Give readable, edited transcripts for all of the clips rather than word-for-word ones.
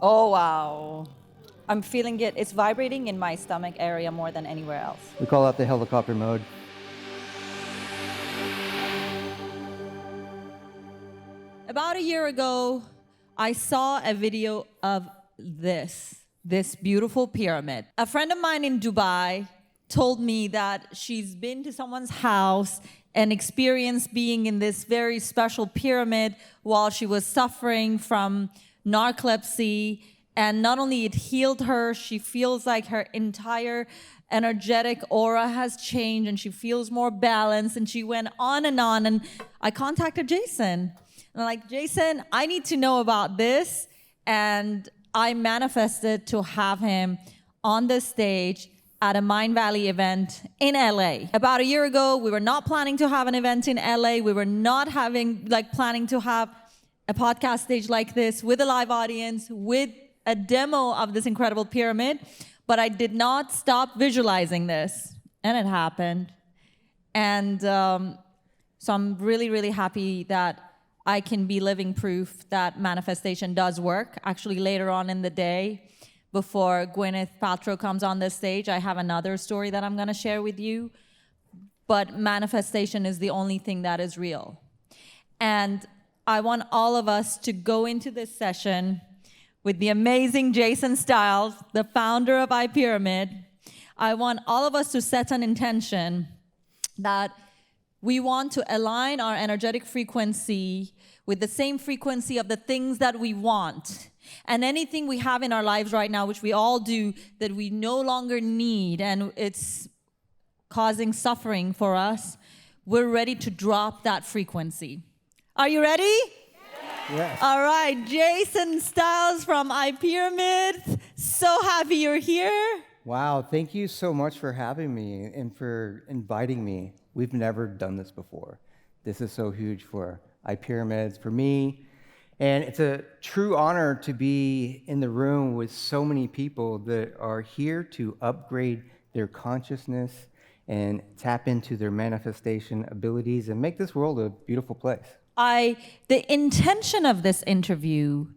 Oh, wow. I'm feeling it. It's vibrating in my stomach area more than anywhere else. We call that the helicopter mode. About a year ago, I saw a video of this beautiful pyramid. A friend of mine in Dubai told me that she's been to someone's house and experienced being in this very special pyramid while she was suffering from narcolepsy. And not only it healed her, she feels like her entire energetic aura has changed and she feels more balanced. And she went on. And I contacted Jason. And I'm like, Jason, I need to know about this. And I manifested to have him on the stage at a Mindvalley event in LA. About a year ago, we were not planning to have an event in LA. We were not planning to have a podcast stage like this with a live audience, with a demo of this incredible pyramid. But I did not stop visualizing this. And it happened. And so I'm really, really happy that I can be living proof that manifestation does work. Actually, later on in the day, before Gwyneth Paltrow comes on this stage, I have another story that I'm going to share with you. But manifestation is the only thing that is real. And I want all of us to go into this session with the amazing Jason Stiles, the founder of iPyramid. I want all of us to set an intention that we want to align our energetic frequency with the same frequency of the things that we want. And anything we have in our lives right now, which we all do, that we no longer need, and it's causing suffering for us, we're ready to drop that frequency. Are you ready? Yes. All right, Jason Stiles from iPyramids. So happy you're here. Wow, thank you so much for having me and for inviting me. We've never done this before. This is so huge for iPyramids, for me. And it's a true honor to be in the room with so many people that are here to upgrade their consciousness and tap into their manifestation abilities and make this world a beautiful place. The intention of this interview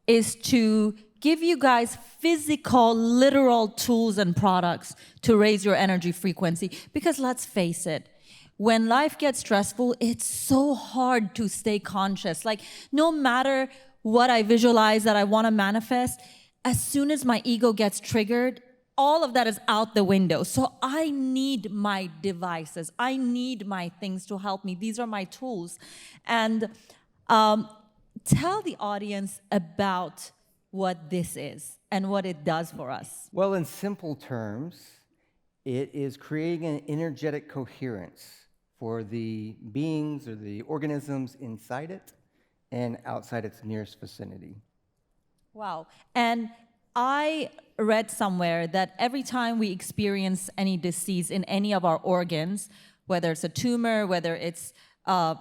is to give you guys physical, literal tools and products to raise your energy frequency. Because let's face it, when life gets stressful, it's so hard to stay conscious. Like, no matter what I visualize that I want to manifest, as soon as my ego gets triggered, all of that is out the window. So I need my devices. I need my things to help me. These are my tools. And tell the audience about what this is and what it does for us. Well, in simple terms, it is creating an energetic coherence for the beings or the organisms inside it and outside its nearest vicinity. Wow. And I read somewhere that every time we experience any disease in any of our organs, whether it's a tumor, whether it's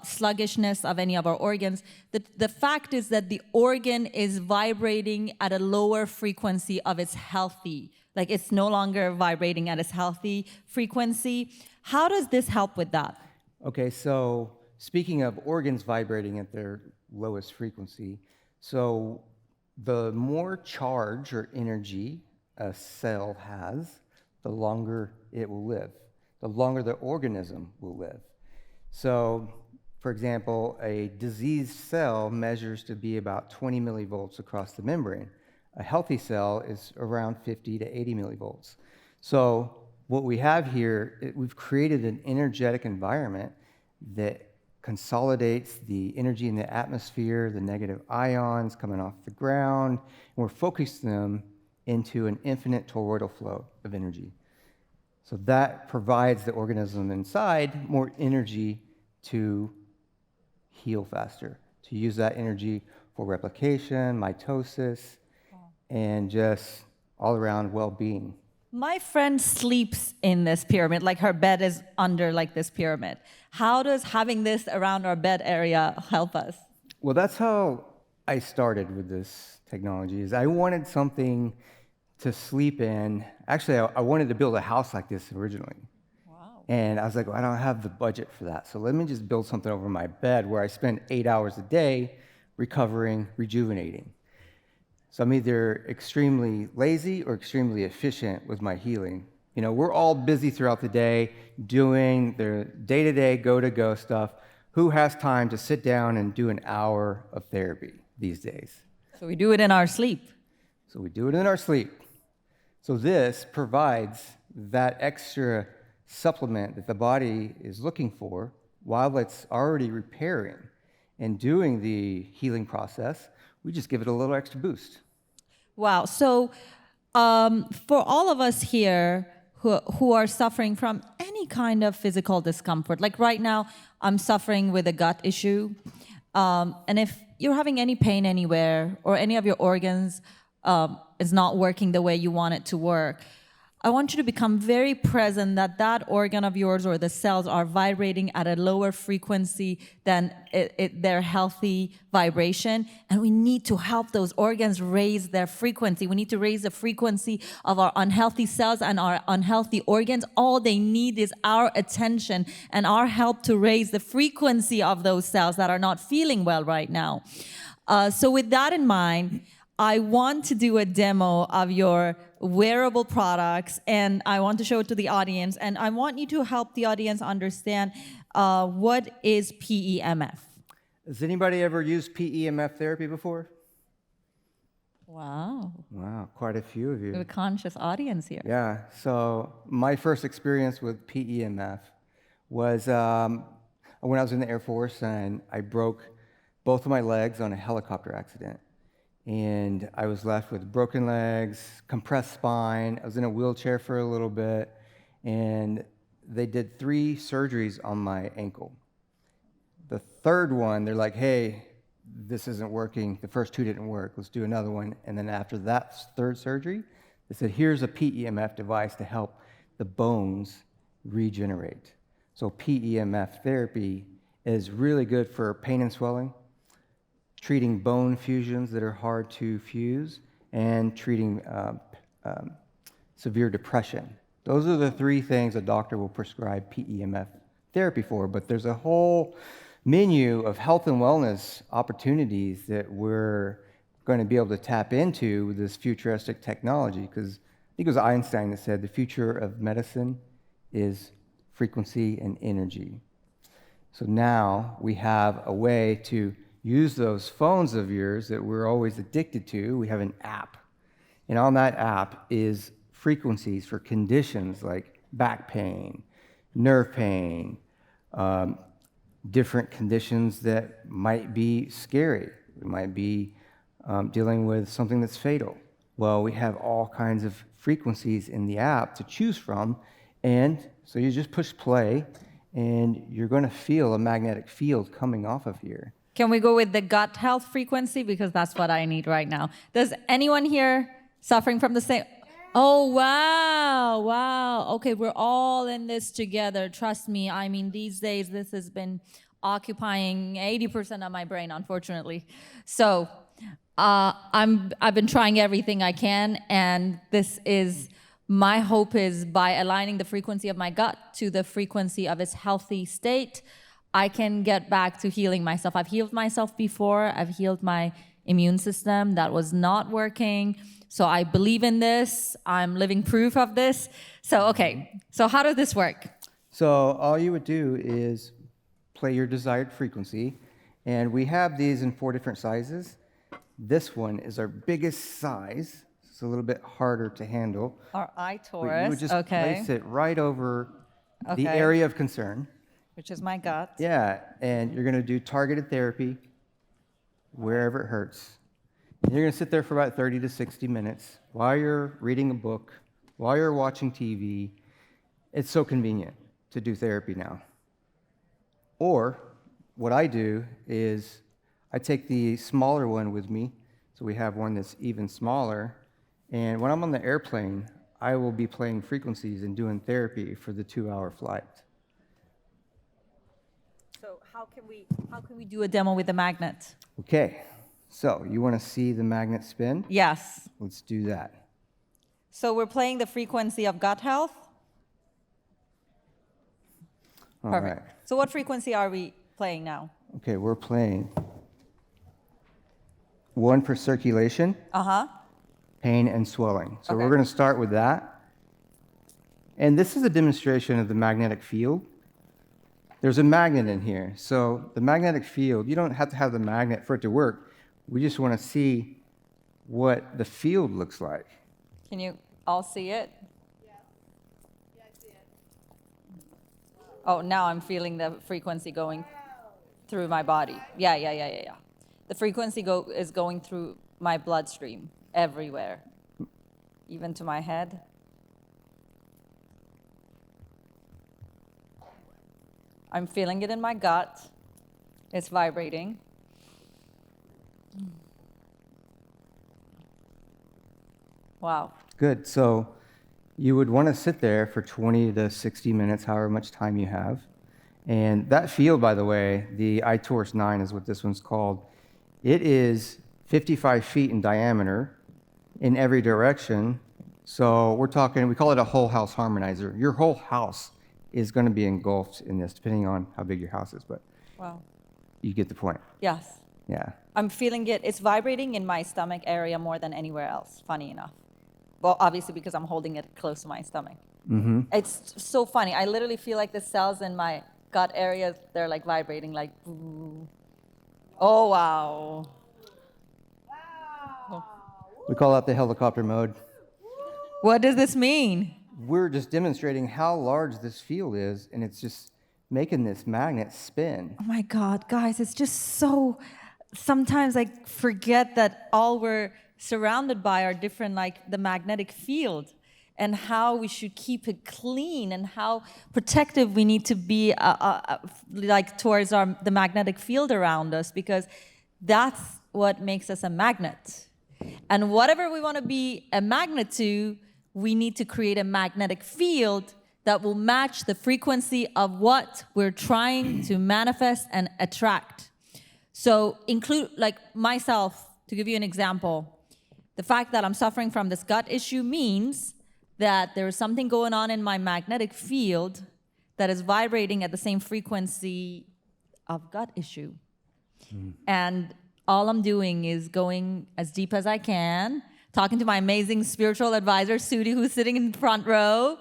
sluggishness of any of our organs, the fact is that the organ is vibrating at a lower frequency of its healthy, like it's no longer vibrating at its healthy frequency. How does this help with that? Okay, so speaking of organs vibrating at their lowest frequency, so the more charge or energy a cell has, the longer it will live, the longer the organism will live. So, for example, a diseased cell measures to be about 20 millivolts across the membrane. A healthy cell is around 50 to 80 millivolts. So what we have here, we've created an energetic environment that consolidates the energy in the atmosphere, the negative ions coming off the ground, and we're focusing them into an infinite toroidal flow of energy. So that provides the organism inside more energy to heal faster, to use that energy for replication, mitosis, and just all-around well-being. My friend sleeps in this pyramid, like her bed is under like this pyramid. How does having this around our bed area help us? Well, that's how I started with this technology, is I wanted something to sleep in. Actually, I wanted to build a house like this originally. Wow. And I was like, well, I don't have the budget for that. So let me just build something over my bed where I spend 8 hours a day recovering, rejuvenating. So I'm either extremely lazy or extremely efficient with my healing. You know, we're all busy throughout the day doing the day-to-day, go-to-go stuff. Who has time to sit down and do an hour of therapy these days? So we do it in our sleep. So we do it in our sleep. So this provides that extra supplement that the body is looking for while it's already repairing and doing the healing process. We just give it a little extra boost. Wow. So for all of us here who are suffering from any kind of physical discomfort, like right now, I'm suffering with a gut issue. And if you're having any pain anywhere or any of your organs is not working the way you want it to work, I want you to become very present that that organ of yours or the cells are vibrating at a lower frequency than their healthy vibration. And we need to help those organs raise their frequency. We need to raise the frequency of our unhealthy cells and our unhealthy organs. All they need is our attention and our help to raise the frequency of those cells that are not feeling well right now. So with that in mind, I want to do a demo of your wearable products, and I want to show it to the audience, and I want you to help the audience understand what is PEMF. Has anybody ever used PEMF therapy before? Wow. Wow, quite a few of We have a you. conscious audience here. Yeah, so my first experience with PEMF was when I was in the Air Force and I broke both of my legs on a helicopter accident. And I was left with broken legs, compressed spine. I was in a wheelchair for a little bit, and they did 3 surgeries on my ankle. The third one, they're like, hey, this isn't working. The first 2 didn't work. Let's do another one. And then after that third surgery, they said, here's a PEMF device to help the bones regenerate. So PEMF therapy is really good for pain and swelling, treating bone fusions that are hard to fuse, and treating severe depression. Those are the 3 things a doctor will prescribe PEMF therapy for, but there's a whole menu of health and wellness opportunities that we're going to be able to tap into with this futuristic technology, because I think it was Einstein that said the future of medicine is frequency and energy. So now we have a way to use those phones of yours that we're always addicted to. We have an app. And on that app is frequencies for conditions like back pain, nerve pain, different conditions that might be scary. It might be dealing with something that's fatal. Well, we have all kinds of frequencies in the app to choose from. And so you just push play, and you're going to feel a magnetic field coming off of here. Can we go with the gut health frequency? Because that's what I need right now. Does anyone here suffering from the same? Oh, wow. Wow. Okay, we're all in this together. Trust me. I mean, these days, this has been occupying 80% of my brain, unfortunately. So I've been trying everything I can, and this is my hope is by aligning the frequency of my gut to the frequency of its healthy state, I can get back to healing myself. I've healed myself before. I've healed my immune system that was not working. So I believe in this. I'm living proof of this. So, okay. So how does this work? So all you would do is play your desired frequency. And we have these in 4 different sizes. This one is our biggest size. It's a little bit harder to handle. Our But iTaurus. you would just place it right over the area of concern. Which is my gut. Yeah, and you're going to do targeted therapy wherever it hurts. And you're going to sit there for about 30 to 60 minutes while you're reading a book, while you're watching TV. It's so convenient to do therapy now. Or what I do is I take the smaller one with me. So we have one that's even smaller. And when I'm on the airplane, I will be playing frequencies and doing therapy for the 2-hour flight. So how can we do a demo with the magnet? Okay, so you want to see the magnet spin? Yes. Let's do that. So we're playing the frequency of gut health. All Perfect. right. So what frequency are we playing now? Okay, we're playing one for circulation, pain, and swelling. So we're going to start with that. And this is a demonstration of the magnetic field. There's a magnet in here. So the magnetic field, you don't have to have the magnet for it to work. We just want to see what the field looks like. Can you all see it? Yeah, I see it. Oh, now I'm feeling the frequency going through my body. Yeah. The frequency is going through my bloodstream everywhere, even to my head. I'm feeling it in my gut. It's vibrating. Wow. Good. So you would want to sit there for 20 to 60 minutes, however much time you have. And that field, by the way, the iTorus 9 is what this one's called. It is 55 feet in diameter in every direction. So we're talking, we call it a whole house harmonizer. Your whole house is going to be engulfed in this, depending on how big your house is. But Wow. you get the point. Yes. Yeah. I'm feeling it. It's vibrating in my stomach area more than anywhere else, funny enough. Well, obviously because I'm holding it close to my stomach. Mm-hmm. It's so funny. I literally feel like the cells in my gut area, they're like vibrating like, ooh. Oh, wow. We call that the helicopter mode. What does this mean? We're just demonstrating how large this field is, and it's just making this magnet spin. Oh my God, guys, it's just so, sometimes I forget that all we're surrounded by are different, like the magnetic field, and how we should keep it clean, and how protective we need to be like towards the magnetic field around us, because that's what makes us a magnet. And whatever we want to be a magnet to, we need to create a magnetic field that will match the frequency of what we're trying to manifest and attract. So include, like myself, to give you an example, the fact that I'm suffering from this gut issue means that there is something going on in my magnetic field that is vibrating at the same frequency of gut issue. And all I'm doing is going as deep as I can, talking to my amazing spiritual advisor, Sudi, who's sitting in the front row,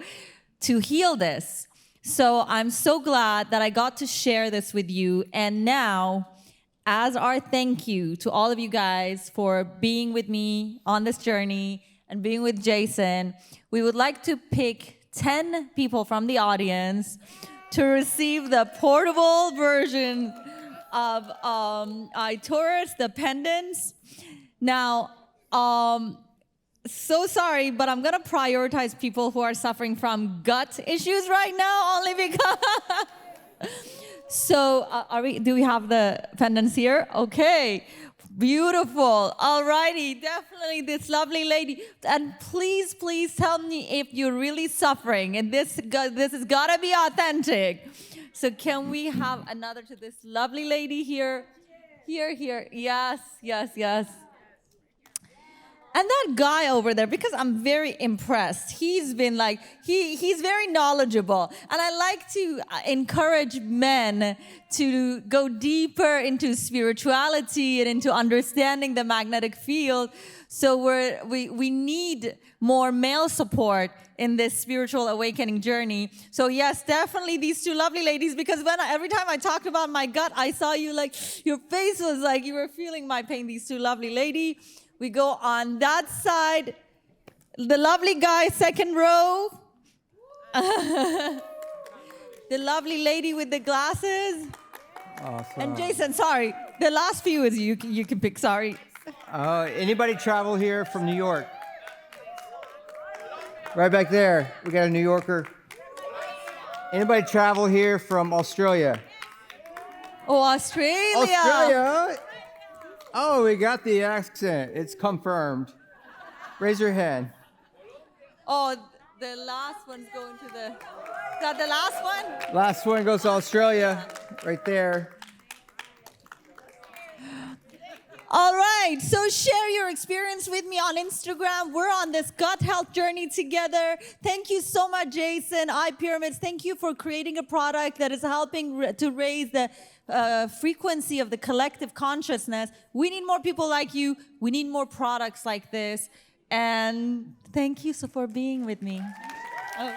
to heal this. So I'm so glad that I got to share this with you. And now, as our thank you to all of you guys for being with me on this journey and being with Jason, we would like to pick 10 people from the audience to receive the portable version of iTorus, the pendants. Now, so sorry, but I'm gonna prioritize people who are suffering from gut issues right now, only because. So, do we have the pendants here? Okay, beautiful. Alrighty, definitely this lovely lady. And please tell me if you're really suffering, and this has gotta be authentic. So can we have another to this lovely lady here? Here. Yes. And that guy over there, because I'm very impressed. He's been like, he's very knowledgeable. And I like to encourage men to go deeper into spirituality and into understanding the magnetic field. So we need more male support in this spiritual awakening journey. So yes, definitely these two lovely ladies, because every time I talked about my gut, I saw you like, your face was like, you were feeling my pain. These two lovely ladies. We go on that side. The lovely guy, second row. The lovely lady with the glasses. Awesome. And Jason, sorry, the last few is you can pick, sorry. Anybody travel here from New York? Right back there, we got a New Yorker. Anybody travel here from Australia? Oh, Australia. Australia? Oh, we got the accent. It's confirmed. Raise your hand. Oh, the last one's going to the... Is that the last one? Last one goes to Australia, right there. All right, so share your experience with me on Instagram. We're on this gut health journey together. Thank you so much, Jason. iPyramids, thank you for creating a product that is helping to raise the frequency of the collective consciousness. We need more people like you. We need more products like this. And thank you for being with me. Oh.